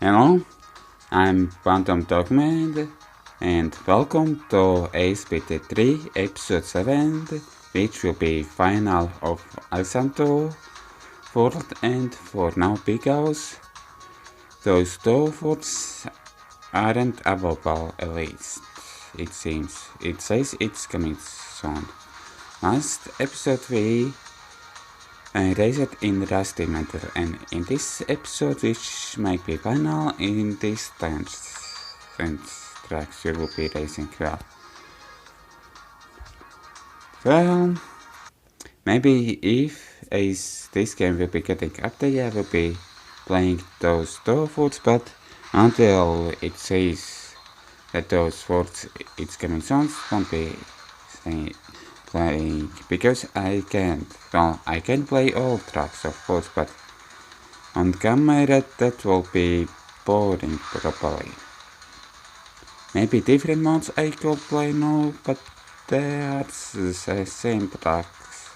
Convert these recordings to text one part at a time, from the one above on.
Hello, I'm PhantomDogman and welcome to Acespeeder3 episode 7, which will be final of Xanadu world and for now because those two worlds aren't available at least, it seems. It says it's coming soon. Last episode we raised in Rusty Metal, and in this episode, which might be final in this tracks you will be racing well. Well, maybe if this game will be getting updated, I will be playing those two foods, but until it says that those foods it's coming soon, won't be playing because I can't. Well, I can play all tracks of course, but on camera that will be boring probably. Maybe different modes I could play now, but they are the same tracks.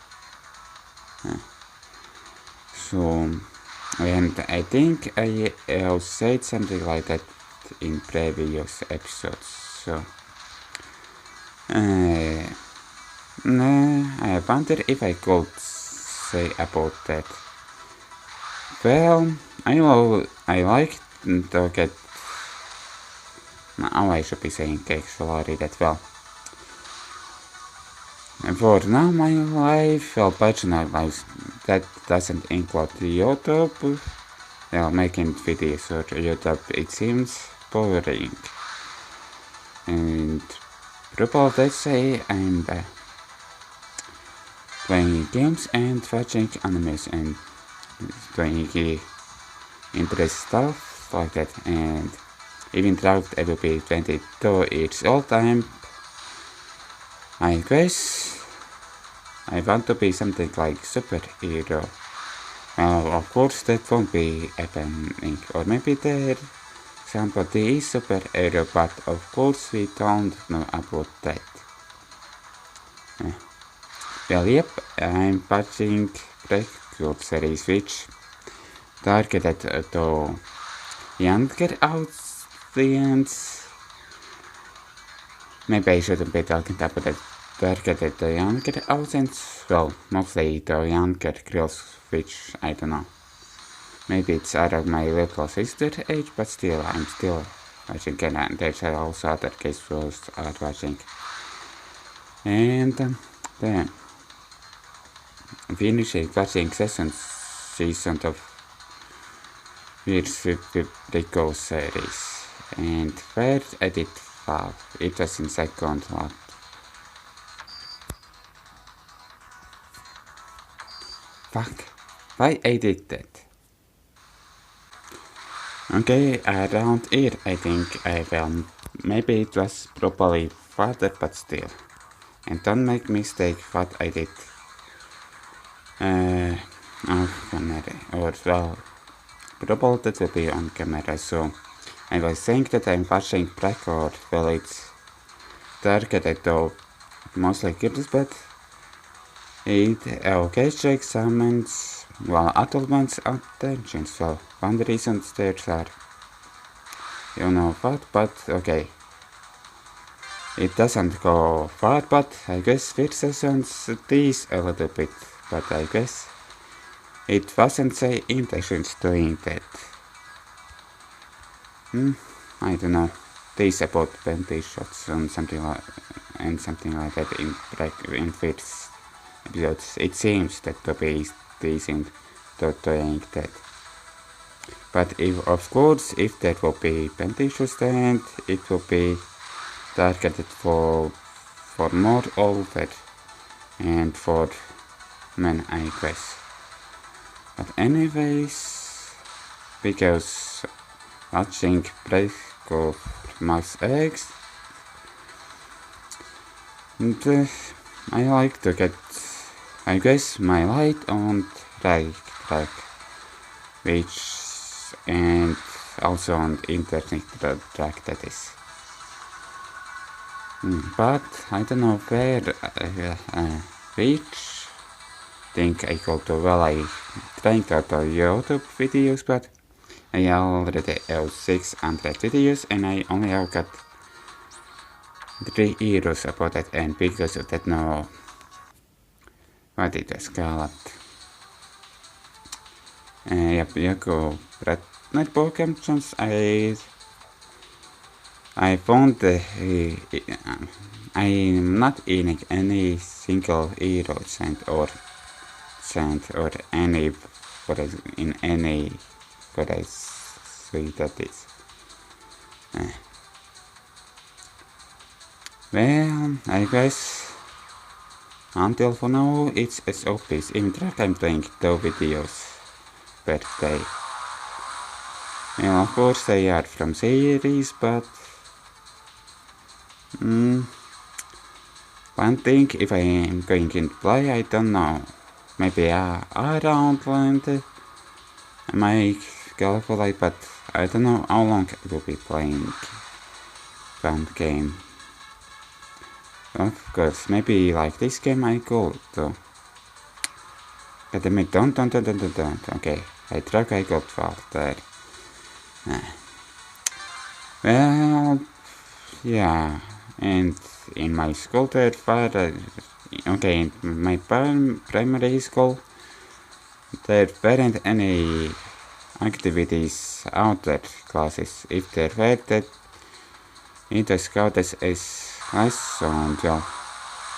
So, and I think I have said something like that in previous episodes. So, I wonder if I could say about that. Well, I like to get. Now I should be saying actually that well. For now, my life, well, personal life, that doesn't include YouTube. Well, making videos or YouTube, it seems boring. And people that say I'm playing games and watching animes and doing interesting stuff like that. And even though I will be 22 years old, I guess I want to be something like superhero. Well, of course that won't be happening, or maybe there somebody is superhero, but of course we don't know about that. Well, yep, I'm watching Breakthrough series which targeted to younger audience. Maybe I shouldn't be talking about that. Targeted to younger audience. Well, mostly to younger girls, which I don't know. Maybe it's around my little sister age, but still, I'm still watching, and there's also other kids who are watching. And then finishing watching season of Years with the Ghost series, and where I did fall, it was in second one. Fuck, why I did that? Okay, around here I think I will, maybe it was probably farther, but still. And don't make mistake what I did. Off camera, or well, probably that will be on camera, so I was saying that I'm watching record, well it's targeted to mostly kids, but it occasionally examines, well, adult ones' attentions, well, one reason there are, you know what, but okay. It doesn't go far, but I guess first seasons tease a little bit, but I guess it wasn't the intentions doing that. I don't know. Tease about panty shots and something like that in first episodes. It seems that to be teasing to doing that. But if of course if there will be panty shots, then it will be targeted for more older and for men, I guess. But anyways, because watching Break of Max X, and I like to get, I guess, my light on right track, which and also on internet track that is. But I don't know where, which thing I go to. Well, I trying to YouTube videos, but I already have 600 videos and I only have got 3 euros about that, and because of that, no, vad it call it? Joku Red program since I found I'm not earning any single euro cent or any what is in any what I say that is. Well, I guess until for now it's SOPs. Even though I'm playing 2 videos per day. Well, of course they are from series, but one thing, if I am going to play, I don't know. Maybe around 20. I might calculate, but I don't know how long I will be playing one game. Of course, maybe like this game I go to. But I mean, don't. Okay, I got 12 there. Well, yeah, and in my school there, in my primary school, there weren't any activities outside classes. If there were, that it was counted as lesson, ja.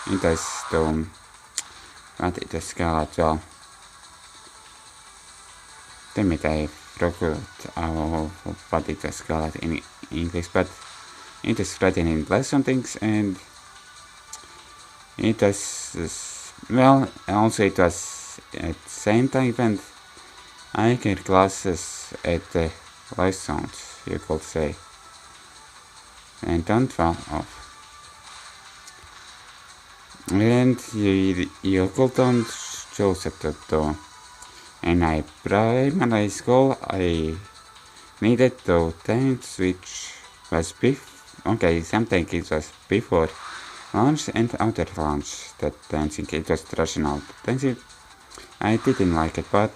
It was what it was called, ja. Then I forgot what it was called in English, but it was written in lesson things, and it was, well, also it was at the same time when I get classes at the lessons, you could say, and don't fall off. And you couldn't choose it to do. In my primary school, I needed to dance, which was something it was before lunch and after lunch, that dancing, it was traditional dancing. I didn't like it, but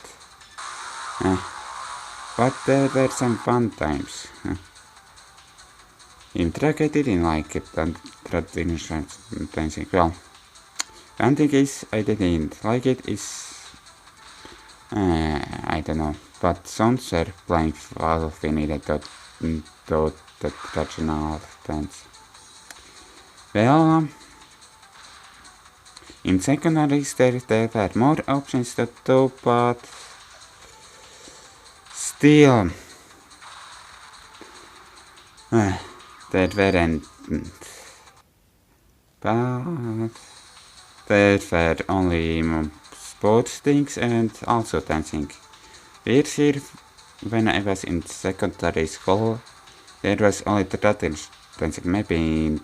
there were some fun times. In track, I didn't like it, and traditional dancing. Well, one thing is, I didn't like it is, I don't know, but songs were playing well if we needed to the traditional dance. Well, in secondary there were more options to do, but still, there weren't. But there were only sports things and also dancing. This year, when I was in secondary school, there was only traditional dancing. Maybe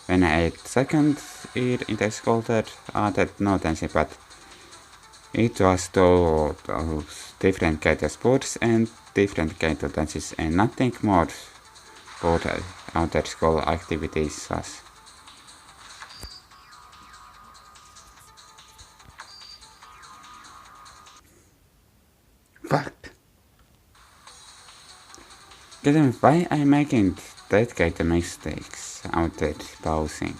when I had second year in the school, there no dancing, but it was those different kind of sports and different kind of dances, and nothing more for outer school activities was. What? Why am I making that kind of mistakes out there pausing?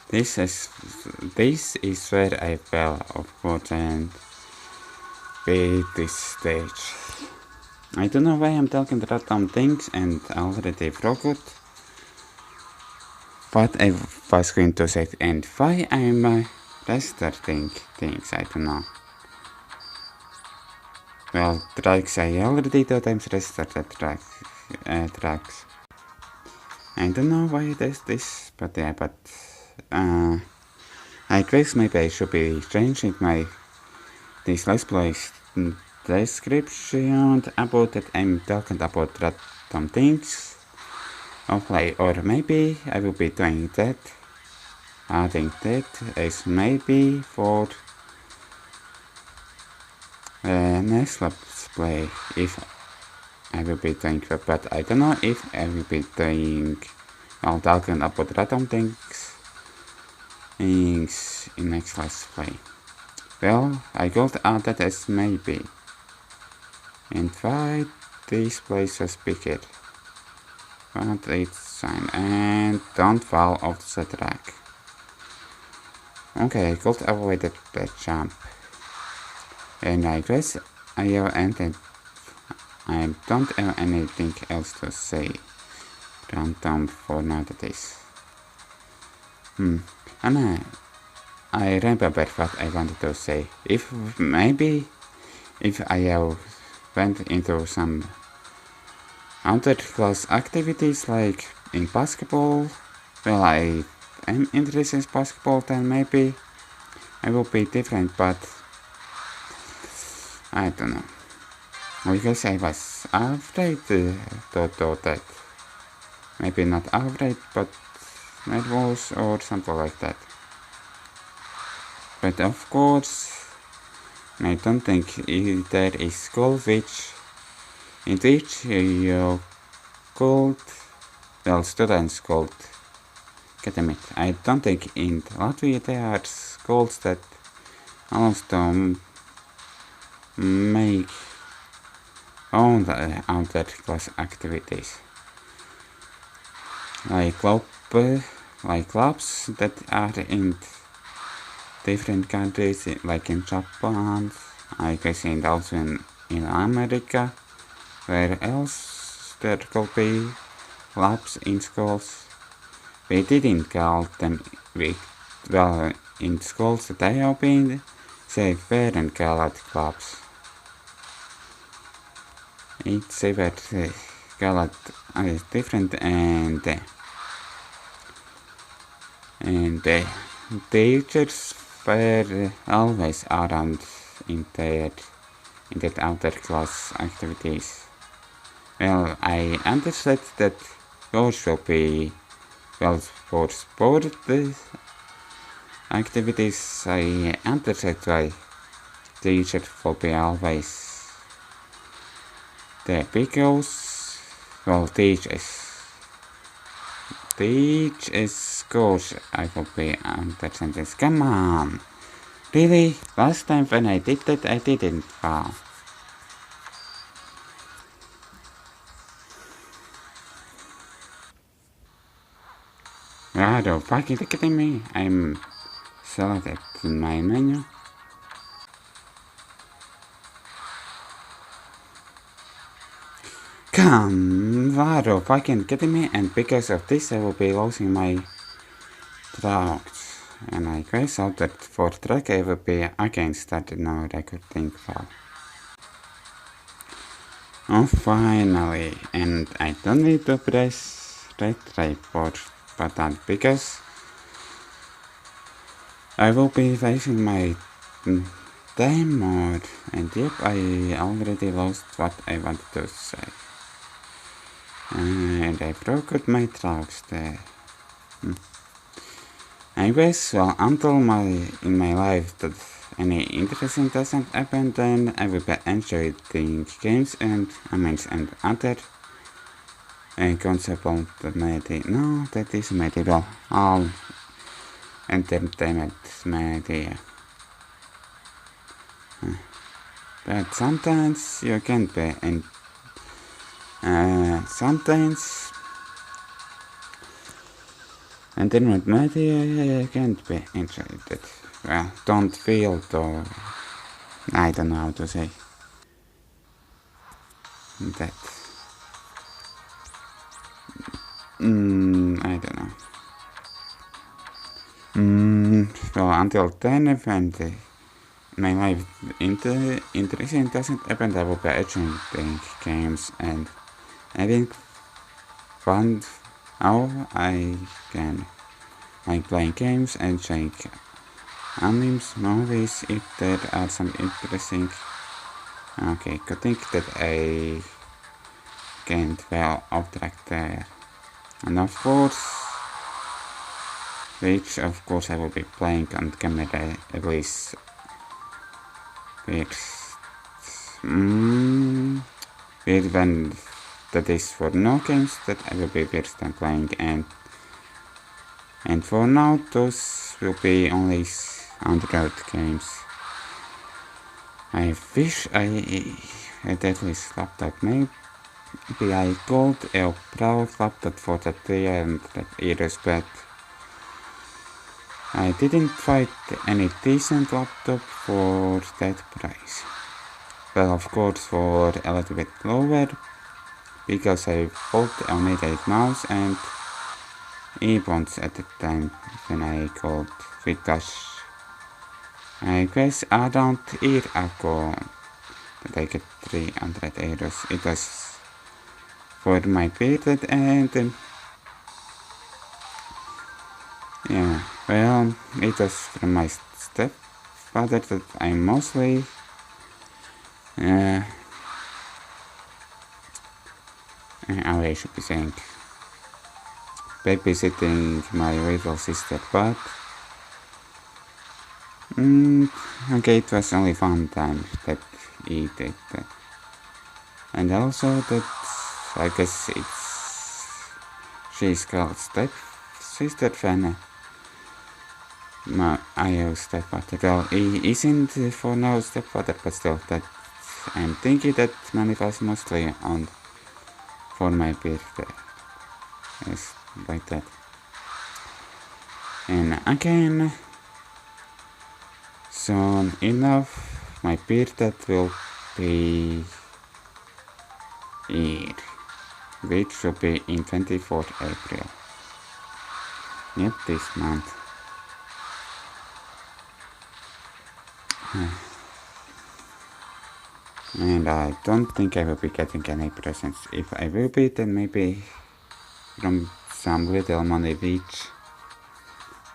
This is where I fell off and beat this stage. I don't know why I'm talking random things and already forgot what I was going to say and why I'm restarting things, I don't know. Well, tracks, I already 2 times restarted tracks. I don't know why it is this, but yeah, I guess maybe I should be changing this Let's Play description about that I'm talking about random things. Or maybe I will be doing that, adding that as maybe for next Let's Play, if I will be doing that, but I don't know if I will be doing, while talking about random things in next Let's Play. Well, I got add that as maybe. And why this place was picked? But it's sign and don't fall off the track. Okay, I could avoid that jump. And I guess I have ended. I don't have anything else to say. Random for nowadays. And I remember what I wanted to say. If I have went into some other class activities like in basketball, well, I am interested in basketball, then maybe I will be different, but I don't know. Because I was afraid to do that. Maybe not afraid, but nervous or something like that. But of course, I don't think there is school in which you could, well, students could get a meet. I don't think in Latvia there are schools that allows to make own outer class activities. Like clubs that are in different countries, like in Japan, I guess, and also in America. Where else there could be clubs in schools? We didn't call them, well, in schools that I have been, they weren't called clubs. It's about called different, and teachers were always around in that outer class activities. Well, I understood that those will be, well, for sport activities. I understood why teachers will be always there, because, well, teachers schools, I will be understand this. Come on! Really? Last time when I did that, I didn't fall. Are you fucking kidding me? I'm selected in my menu. Come, are you fucking kidding me? And because of this, I will be losing my tracks. And I guess out that for track I will be again started now recording file. Oh, finally, and I don't need to press red tripod button because I will be facing my time mode, and yep, I already lost what I wanted to say. And I broke my tracks there. I guess, well, until in my life that any interesting doesn't happen, then I will be enjoying games and other concept that maybe, no, that is maybe, well, all entertainment media. But sometimes you can be, and sometimes internet media can't be enjoyed. Well, don't feel to, I don't know how to say that. I don't know. Well, until then, when my life interesting doesn't happen, I will be enjoying games and having fun. How I can like playing games and enjoying animes, movies, if there are some interesting. Okay, good thing that I can't well abstract there. And of course, which of course I will be playing on camera at least. When that is for no games that I will be first time playing, and for now those will be only Android games. I wish I a deadly laptop. Maybe I got a proud laptop for the 300 euros, but I didn't find any decent laptop for that price. Well, of course, for a little bit lower, because I bought a needed mouse and earphones at the time when I got because I guess around a year ago that I get 300 euros. It was for my period and yeah, well, it was from my stepfather that I mostly I should be saying babysitting my little sister, but okay, it was only one time that he did that. And also that I guess she's called stepsister fan. I stepfather. Well, he isn't for now stepfather, but still that I'm thinking that manifests mostly on for my birthday. Yes, like that. And again, soon enough, my birthday will be here, which will be in 24th April. Yep, this month. And I don't think I will be getting any presents. If I will be, then maybe from some little money each.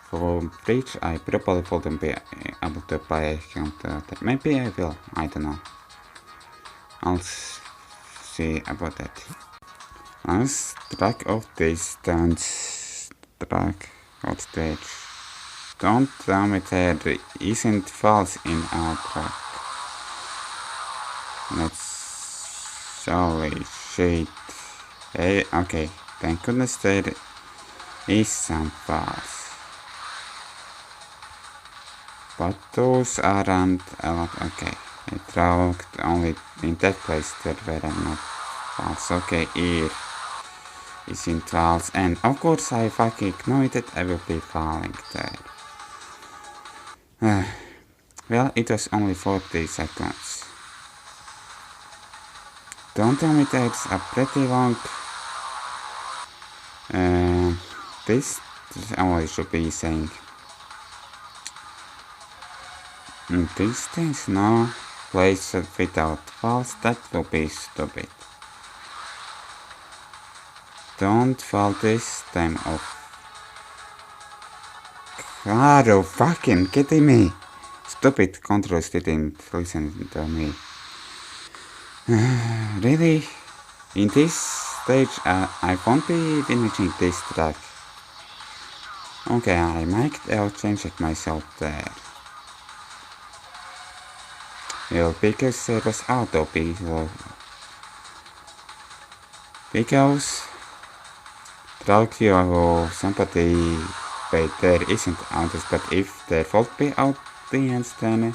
For which I probably wouldn't be able to buy a computer. Maybe I will, I don't know. I'll see about that. Last track of distance. Track of stage. Don't tell me there isn't false in our track. Let's holy shit. Hey, okay. Thank goodness there is some false. But those aren't a lot. Okay. I tracked only in that place there were not false. Okay, here isn't false. And of course I fucking know that I will be falling there. Well, it was only 40 seconds. Don't tell me that's a pretty long this only should be saying distance, no place without false, that will be stupid. Don't fall this time off. Are you fucking kidding me? Stupid controls didn't listen to me. Really? In this stage, I won't be finishing this track. Okay, I might change it myself there. Well, because there was auto below. Because track you or somebody but there isn't autos, but if there would be audience then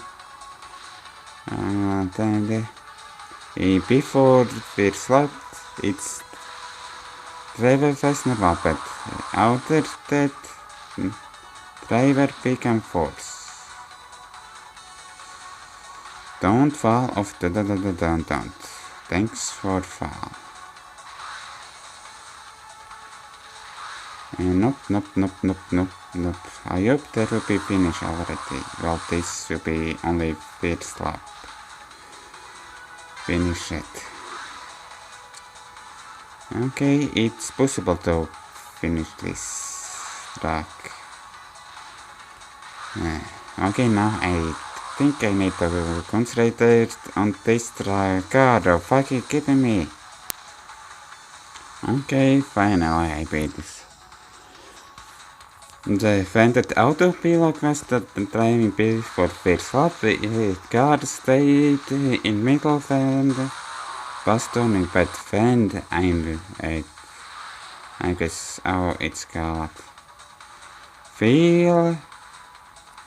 before we slept, it's driver was normal, but after that, driver became force. Don't fall off the don't. Thanks for fall. Nope. I hope that will be finished already. Well, this will be only first lap. Finish it. Okay, it's possible to finish this track. Okay, now I think I need to concentrate on this track. God, oh, fucking kidding me. Okay, finally I beat this. The vented autopilot was the driving before first lap. The car stayed in middle and was turning, but when I guess how it's called. Feel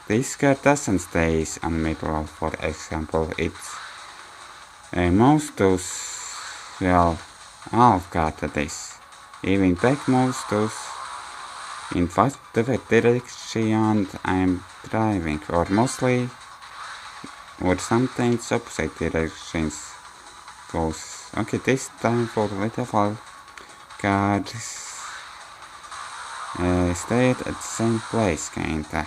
this car doesn't stay on middle, for example. moves to, well, all categories. Even back moves to in whatever direction I'm driving, or mostly, or sometimes opposite directions goes. Okay, this time for little cars stay at the same place, kinda.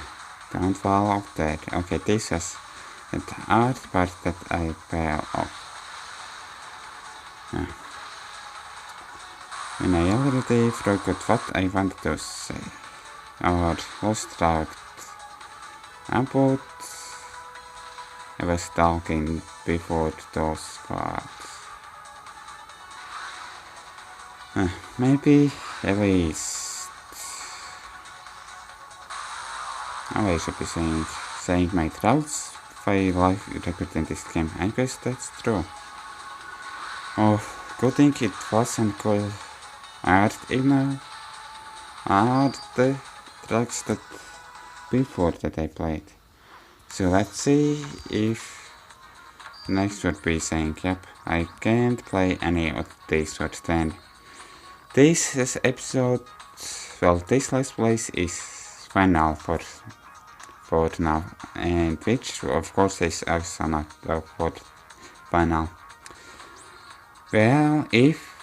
Don't fall off that. Okay, this is the hard part that I fell off. When I already forgot what I wanted to say, or lost track about I was talking before those parts. Maybe at least I should be saying my thoughts if I like recording this game. I guess that's true. Oh, good thing it wasn't called art the tracks that before that I played. So let's see if next would be saying, yep, I can't play any of these words then. This is episode, well, this let's play is final for now, and which of course is also not for final. Well, if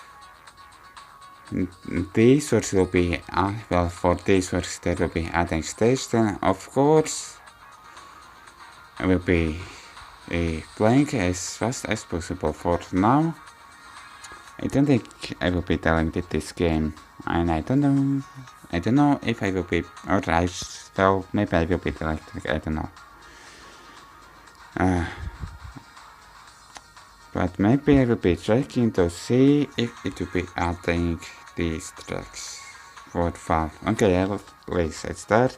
these words will be, well, for these words there will be adding stage, then of course I will be playing as fast as possible. For now, I don't think I will be talented this game, and I don't know if I will be, or well, maybe I will be talented, I don't know. But maybe I will be checking to see if it will be adding these tracks for fun. Okay, let's start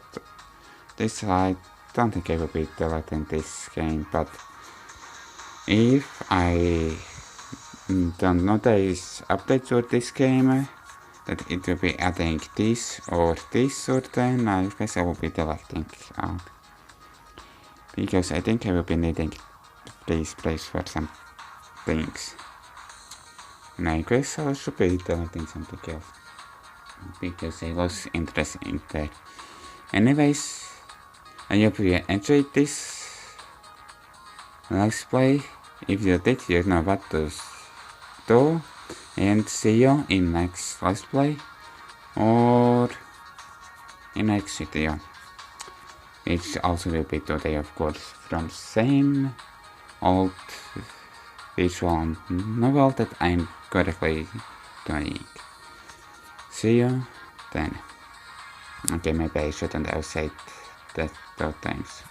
this. I don't think I will be deleting this game, but if I don't notice updates for this game that it will be adding this or this, or then I guess I will be deleting out, because I think I will be needing this place for some things, and I guess I should be deleting something else because I lost interest in that. Anyways, I hope you enjoyed this let's play. If you did, you know what to do, and see you in next let's play or in next video, which also will be today, of course, from same old visual novel that I'm currently doing. See you then. Okay, maybe I shouldn't have said that 2 times.